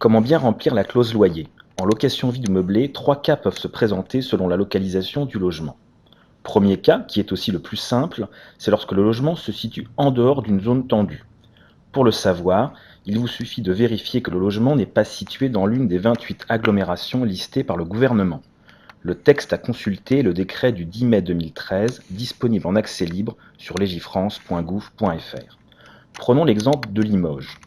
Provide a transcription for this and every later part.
Comment bien remplir la clause loyer? En location vide meublée, 3 cas peuvent se présenter selon la localisation du logement. Premier cas, qui est aussi le plus simple, c'est lorsque le logement se situe en dehors d'une zone tendue. Pour le savoir, il vous suffit de vérifier que le logement n'est pas situé dans l'une des 28 agglomérations listées par le gouvernement. Le texte à consulter est le décret du 10 mai 2013, disponible en accès libre sur legifrance.gouv.fr. Prenons l'exemple de Limoges.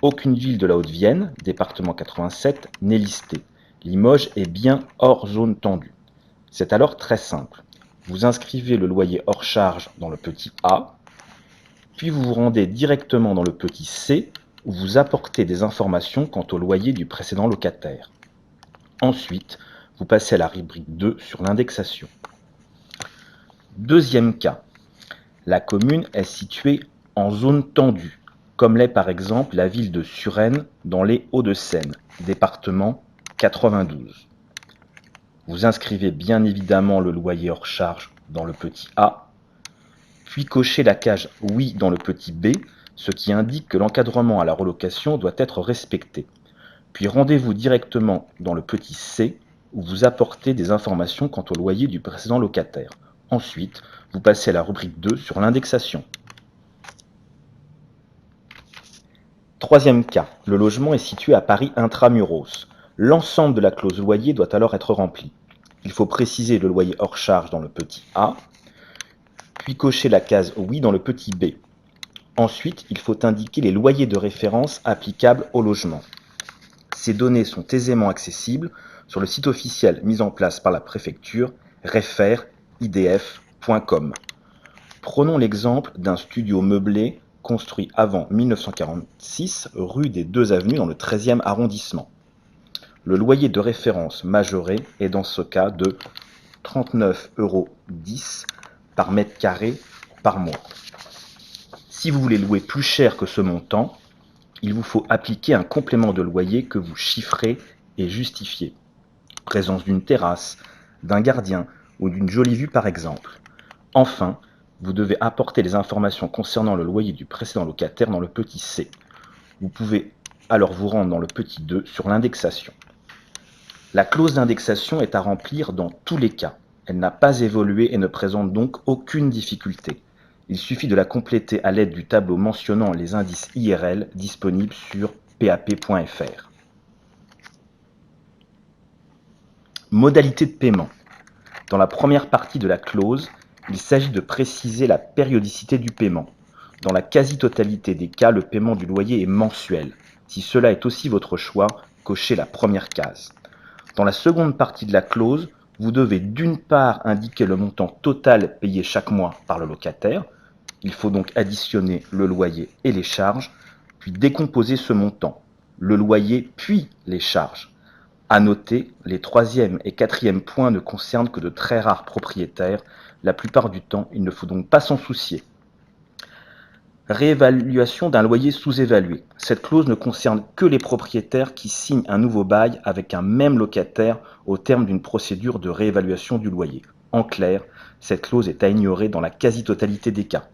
Aucune ville de la Haute-Vienne, département 87, n'est listée. Limoges est bien hors zone tendue. C'est alors très simple. Vous inscrivez le loyer hors charge dans le petit A, puis vous vous rendez directement dans le petit C, où vous apportez des informations quant au loyer du précédent locataire. Ensuite, vous passez à la rubrique 2 sur l'indexation. Deuxième cas, la commune est située en zone tendue, comme l'est par exemple la ville de Suresnes dans les Hauts-de-Seine, département 92. Vous inscrivez bien évidemment le loyer hors charge dans le petit A, puis cochez la case oui dans le petit B, ce qui indique que l'encadrement à la relocation doit être respecté. Puis rendez-vous directement dans le petit C, où vous apportez des informations quant au loyer du précédent locataire. Ensuite, vous passez à la rubrique 2 sur l'indexation. Troisième cas, le logement est situé à Paris intramuros. L'ensemble de la clause loyer doit alors être rempli. Il faut préciser le loyer hors charge dans le petit A, puis cocher la case oui dans le petit B. Ensuite, il faut indiquer les loyers de référence applicables au logement. Ces données sont aisément accessibles sur le site officiel mis en place par la préfecture refer.idf.com. Prenons l'exemple d'un studio meublé construit avant 1946 rue des Deux Avenues dans le 13e arrondissement. Le loyer de référence majoré est dans ce cas de 39,10 € par mètre carré par mois. Si vous voulez louer plus cher que ce montant, il vous faut appliquer un complément de loyer que vous chiffrez et justifiez. Présence d'une terrasse, d'un gardien ou d'une jolie vue par exemple. Enfin, vous devez apporter les informations concernant le loyer du précédent locataire dans le petit C. Vous pouvez alors vous rendre dans le petit 2 sur l'indexation. La clause d'indexation est à remplir dans tous les cas. Elle n'a pas évolué et ne présente donc aucune difficulté. Il suffit de la compléter à l'aide du tableau mentionnant les indices IRL disponibles sur pap.fr. Modalité de paiement. Dans la première partie de la clause, il s'agit de préciser la périodicité du paiement. Dans la quasi-totalité des cas, le paiement du loyer est mensuel. Si cela est aussi votre choix, cochez la première case. Dans la seconde partie de la clause, vous devez d'une part indiquer le montant total payé chaque mois par le locataire. Il faut donc additionner le loyer et les charges, puis décomposer ce montant, le loyer puis les charges. À noter, les troisième et quatrième points ne concernent que de très rares propriétaires. La plupart du temps, il ne faut donc pas s'en soucier. Réévaluation d'un loyer sous-évalué. Cette clause ne concerne que les propriétaires qui signent un nouveau bail avec un même locataire au terme d'une procédure de réévaluation du loyer. En clair, cette clause est à ignorer dans la quasi-totalité des cas.